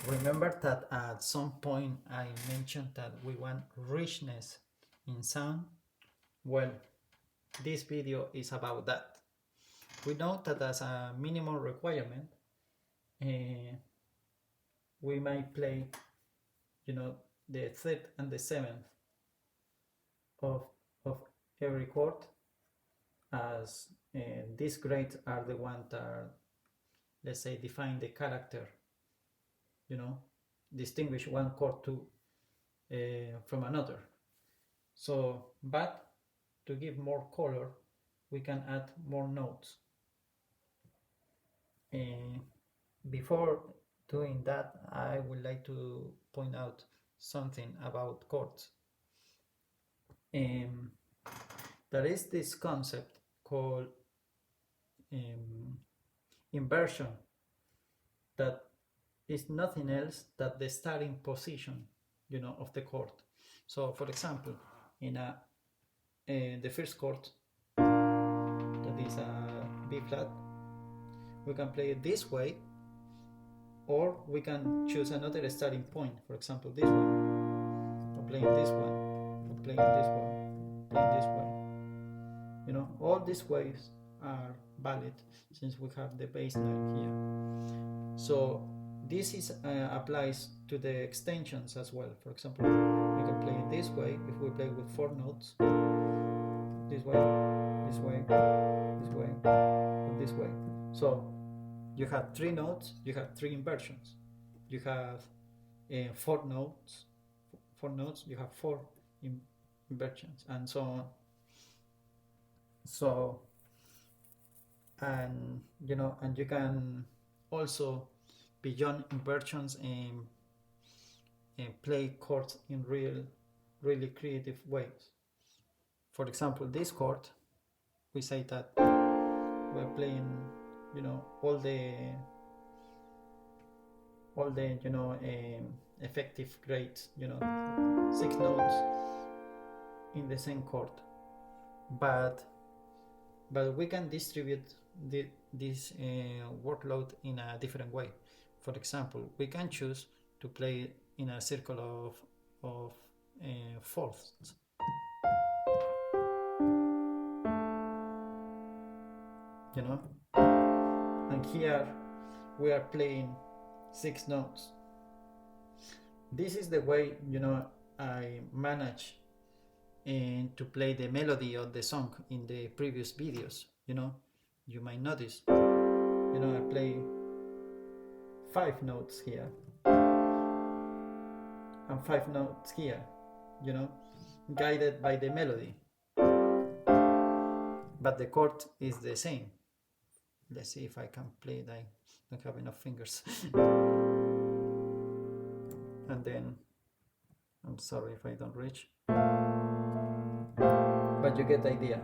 Remember that at some point I mentioned that we want richness in sound? Well, this video is about that. We know that as a minimum requirement, we might play, the third and the seventh of, of every chord, as these grades are the ones that, let's say, define the character, distinguish one chord from another. So, but to give more color, we can add more notes. Before doing that, I would like to point out something about chords. There is this concept called inversion, that is nothing else than the starting position, of the chord. So, for example, in the first chord, that is a B flat, we can play it this way, or we can choose another starting point. For example, this one, or playing this one, or playing this one, playing this way. All these ways are valid since we have the bass line here. So this applies to the extensions as well. For example, we can play it this way if we play with 4 notes. This way, this way, this way, and this way. So you have 3 notes, you have 3 inversions. You have 4 notes, you have 4 inversions, and so on. So, and you can also, beyond inversions, and play chords in really creative ways. For example, this chord, we say that we're playing, all the effective grades, 6 notes in the same chord, but we can distribute this workload in a different way. For example, we can choose to play in a circle of fourths. And here we are playing 6 notes. This is the way, I manage to play the melody of the song in the previous videos. You might notice, I play 5 notes here and 5 notes here, guided by the melody, but the chord is the same. Let's see if I can play it. I don't have enough fingers. And then, I'm sorry if I don't reach, but you get the idea,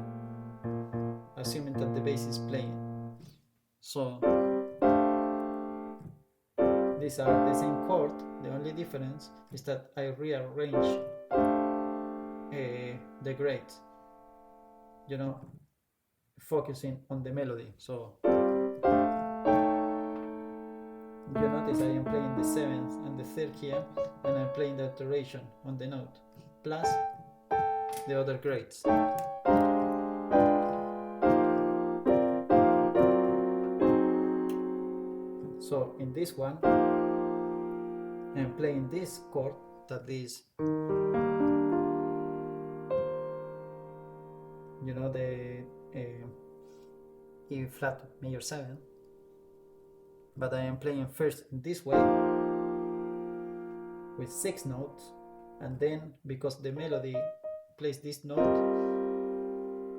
assuming that the bass is playing. So these are the same chord. The only difference is that I rearrange the grades, focusing on the melody. So you notice I am playing the 7th and the 3rd here, and I'm playing the alteration on the note, plus the other grades. So in this one, I'm playing this chord, that is, the E flat major 7, but I am playing first this way with 6 notes, and then, because the melody plays this note,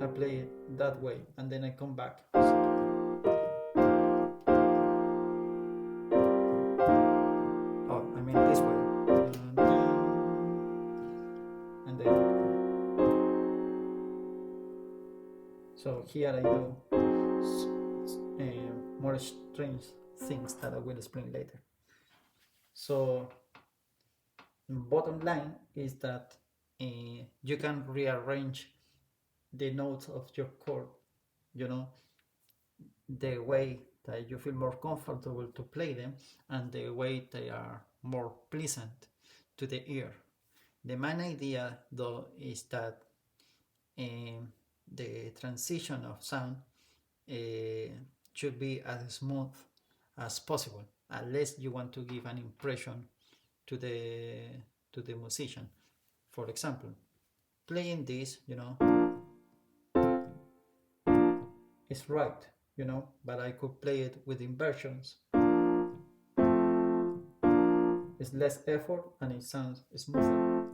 I play it that way, and then I come back. This way, and then, so here I do more strange things that I will explain later. So bottom line is that you can rearrange the notes of your chord, the way that you feel more comfortable to play them, and the way they are more pleasant to the ear. The main idea, though, is that the transition of sound should be as smooth as possible, unless you want to give an impression to the musician. For example, playing this, is right, but I could play it with inversions. It's less effort and it sounds smoother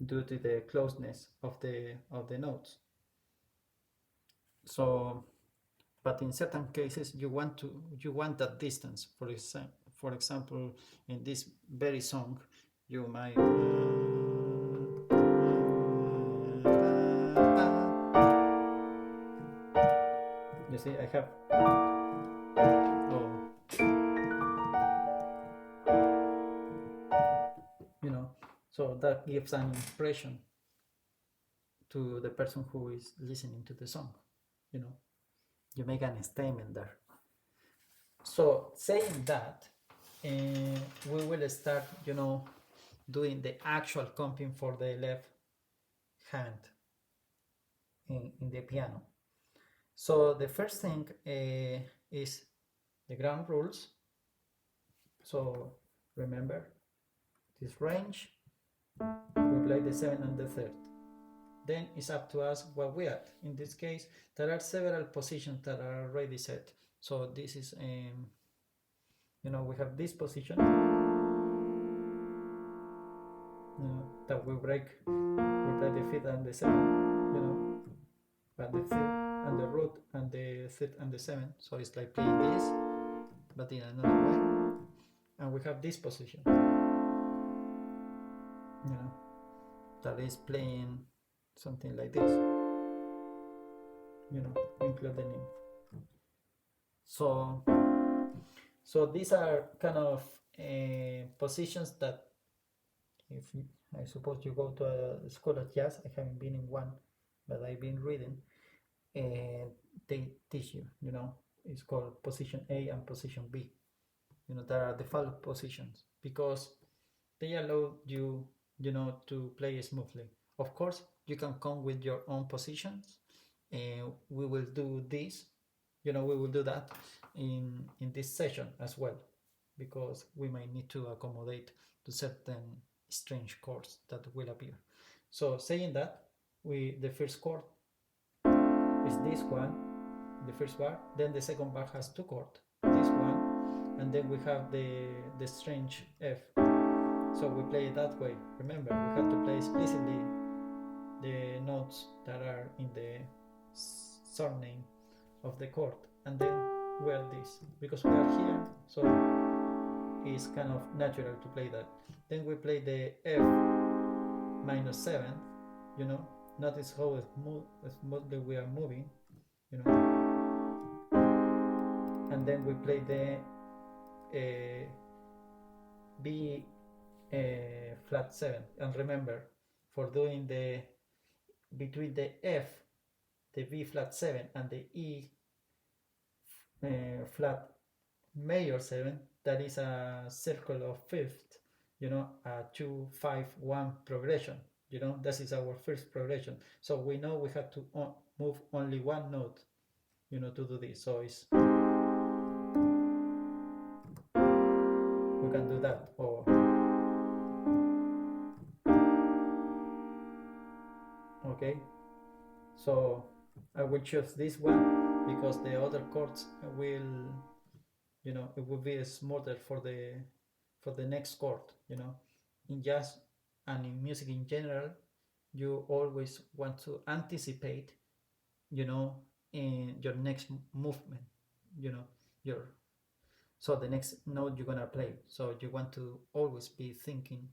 due to the closeness of the notes. So, but in certain cases you want that distance. For example, in this very song, you might you see, I have so that gives an impression to the person who is listening to the song. You make an statement there. So saying that, we will start, doing the actual comping for the left hand in the piano. So the first thing is the ground rules. So remember this range, we play the 7 and the third. Then it's up to us what we add. In this case, there are several positions that are already set. So this is, we have this position that we break. We play the fifth and the seventh, but the fifth and the root and the fifth and the seventh. So it's like playing this, but in another way. And we have this position, that is playing something like this, including it. So these are kind of positions that, if I suppose you go to a school of jazz, I haven't been in one, but I've been reading, they teach you, it's called position A and position B. There are default positions because they allow you, to play smoothly. Of course, you can come with your own positions, and we will do this, we will do that in this session as well, because we might need to accommodate to certain strange chords that will appear. So saying that, the first chord is this one, the first bar, then the second bar has two chords, this one, and then we have the strange F. So we play it that way. Remember, we have to play explicitly the notes that are in the surname of the chord, and then we add this because we are here, so it's kind of natural to play that. Then we play the F minor 7, notice how smoothly we are moving, and then we play the B flat 7, and remember, for doing between the F, the B flat 7 and the E flat major 7, that is a circle of fifth, a 2-5-1 progression, this is our first progression. So we know we have to move only one note, to do this. So we can do that, or okay. So I will choose this one because the other chords will, it will be smoother for the next chord. In jazz and in music in general, you always want to anticipate, in your next movement, so the next note you're gonna play. So you want to always be thinking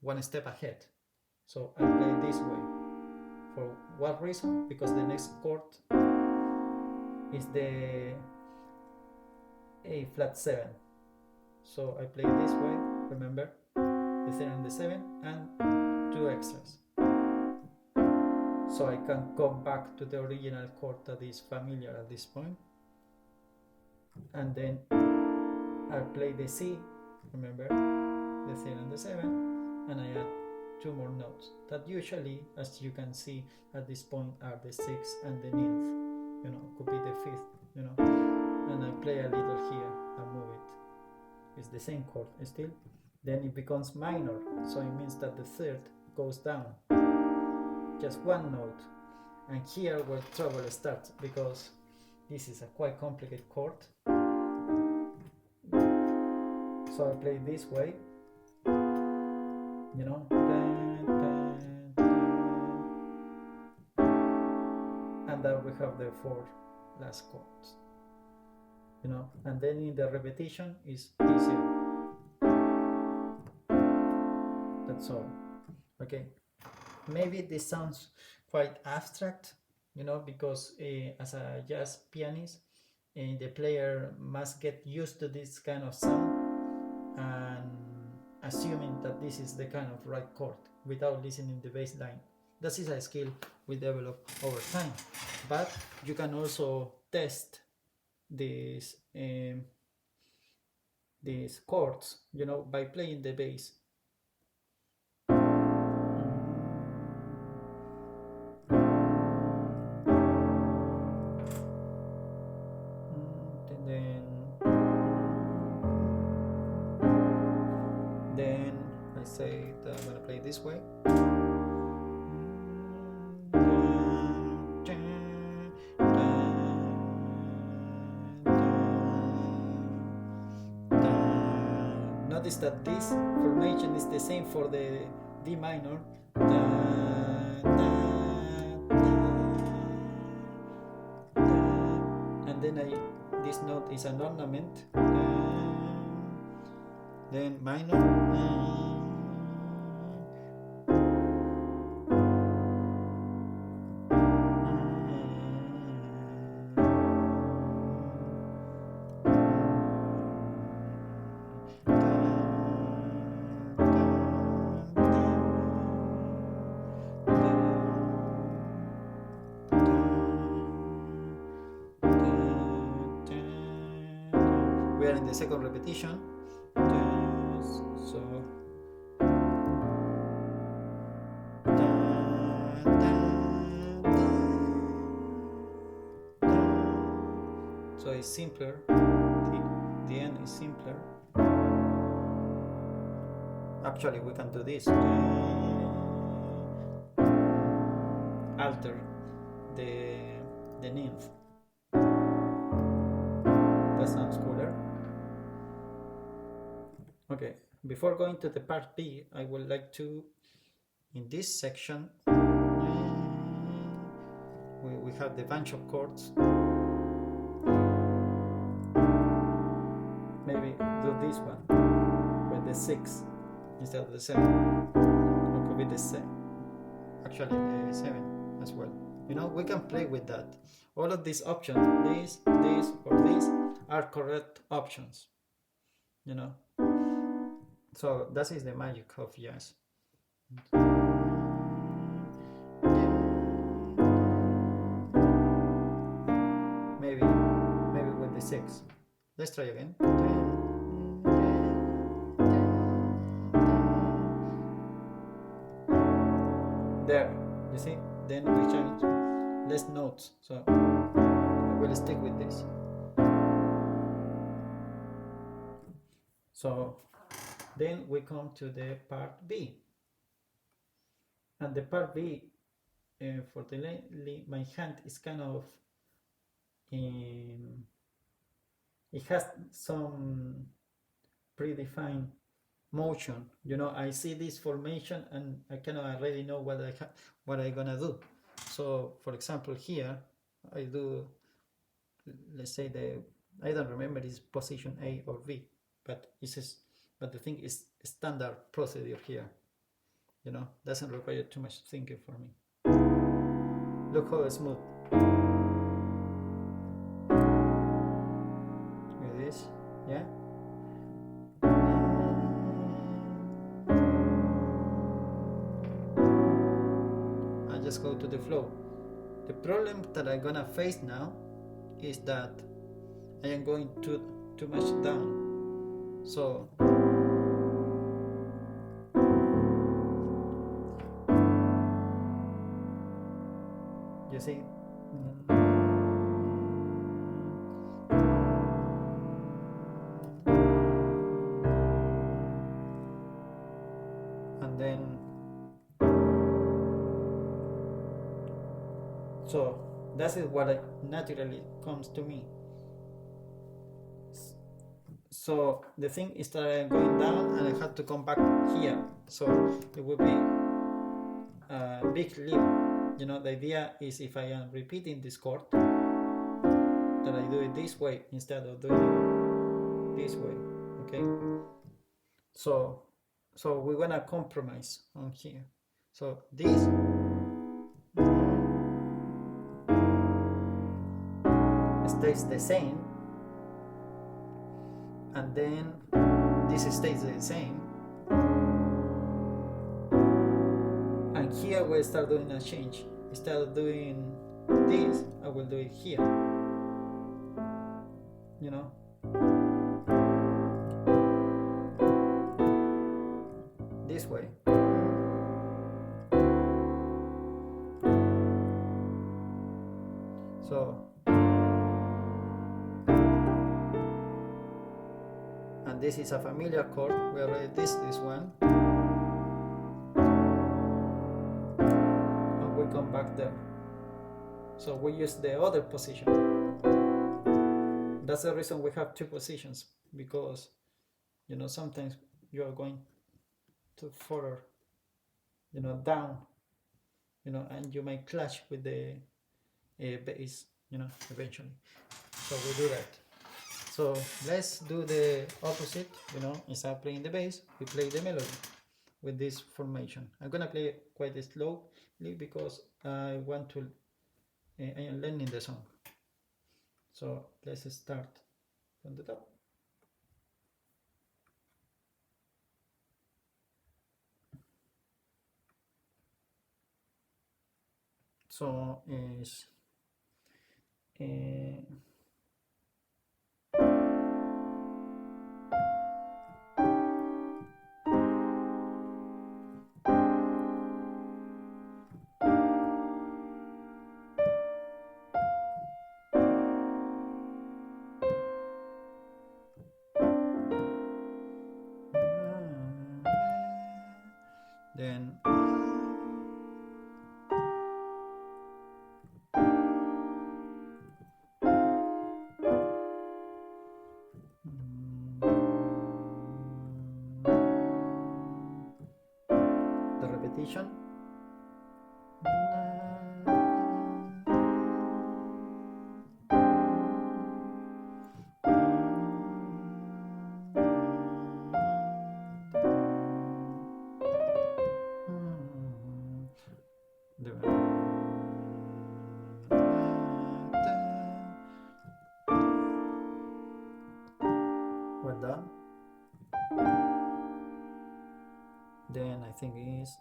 one step ahead. So I play this way. For what reason? Because the next chord is the A flat 7. So I play this way, remember, the 3 and the 7, and 2 extras. So I can come back to the original chord that is familiar at this point, and then I play the C, remember, the 3 and the 7, and I add 2 more notes that usually, as you can see at this point, are the 6 and the ninth, you know, could be the 5th, you know, and I play a little here and move it. It's the same chord still. Then it becomes minor, so it means that the 3rd goes down, just 1 note. And here where trouble starts, because this is a quite complicated chord. So I play this way, you know, and then we have the 4 last chords, you know, and then in the repetition is easier. That's all. Okay, maybe this sounds quite abstract, you know, because as a jazz pianist, the player must get used to this kind of sound and assuming that this is the kind of right chord without listening to the bass line. That is a skill we develop over time, but you can also test these chords, you know, by playing the bass. Then I say that I'm gonna play this way. Notice that this formation is the same for the D minor. And then this note is an ornament. Then minor. We are in the second repetition. So it's simpler. The end is simpler. Actually, we can do this. Alter the ninth. That sounds cooler. Okay, before going to the part B, I would like to, in this section, we have the bunch of chords. Maybe do this one with the 6 instead of the 7. Or could be the 7. Actually, the 7 as well. You know, we can play with that. All of these options, this, or this, are correct options. You know. So that is the magic of jazz. Maybe with the 6. Let's try again. There, you see? Then we change less notes. So I will stick with this. So then we come to the part B. And the part B, fortunately, my hand is kind of it has some predefined motion. You know, I see this formation and I kind of already know what I'm gonna do. So, for example, here I do, let's say I don't remember it's position A or B, but but the thing is standard procedure here. You know, doesn't require too much thinking for me. Look how smooth. With this, yeah. I just go to the flow. The problem that I'm gonna face now is that I am going too much down. So you see, and then so that is what naturally comes to me. So the thing is that I'm going down and I have to come back here. So it would be a big leap. You know, the idea is if I am repeating this chord, that I do it this way instead of doing it this way. Okay. So we're gonna compromise on here. So this stays the same, and then this stays the same, and here we start doing a change. Instead of doing this, I will do it here, you know. This way. So, and this is a familiar chord. We already did this one, and we come back there. So we use the other position. That's the reason we have two positions, because you know sometimes you are going to further, you know, down, you know, and you might clash with the bass, you know, eventually. So we do that. So let's do the opposite, you know. Instead of playing the bass, we play the melody with this formation. I'm gonna play it quite slowly because I want to, I am learning the song. So let's start from the top. So is then the repetition. We're done. Then I think it is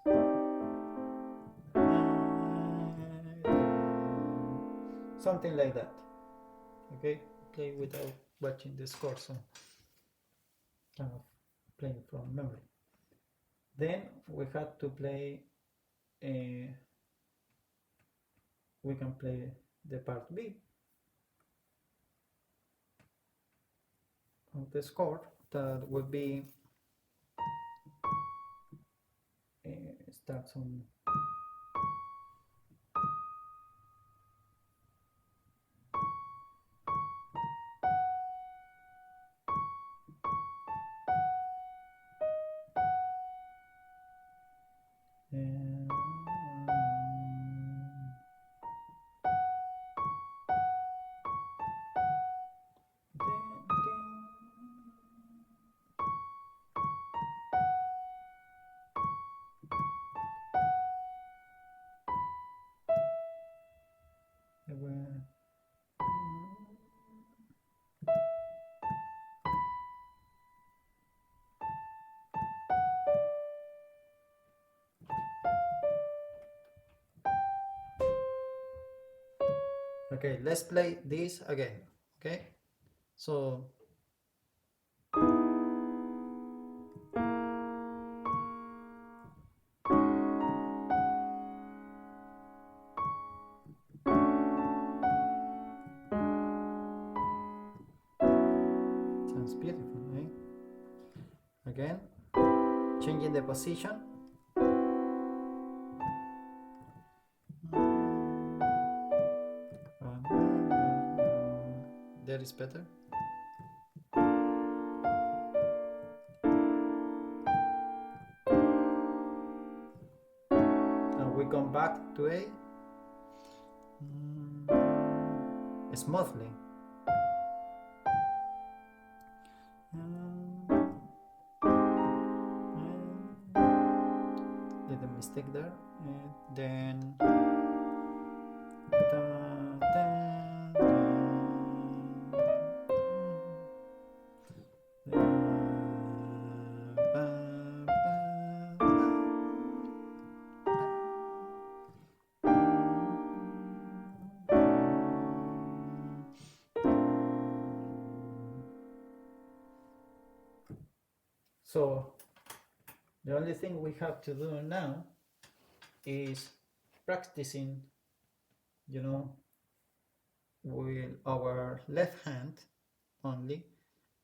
something like that. Okay, play without watching the score, so kind of playing from memory. Then we have to play. We can play the part B of the score. That would be starts on okay, let's play this again. Okay, So sounds beautiful, eh? Again, changing the position. That is better. And we come back to A smoothly. Little mistake there. And then so the only thing we have to do now is practicing, you know, with our left hand only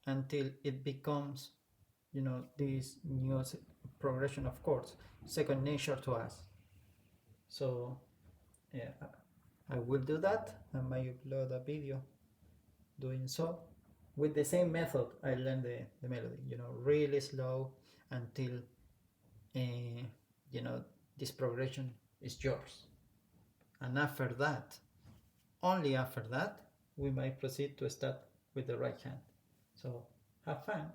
until it becomes, you know, this new progression of chords, second nature to us. So yeah, I will do that. I might upload a video doing so. With the same method, I learned the melody, you know, really slow until, you know, this progression is yours. And after that, only after that, we might proceed to start with the right hand. So have fun.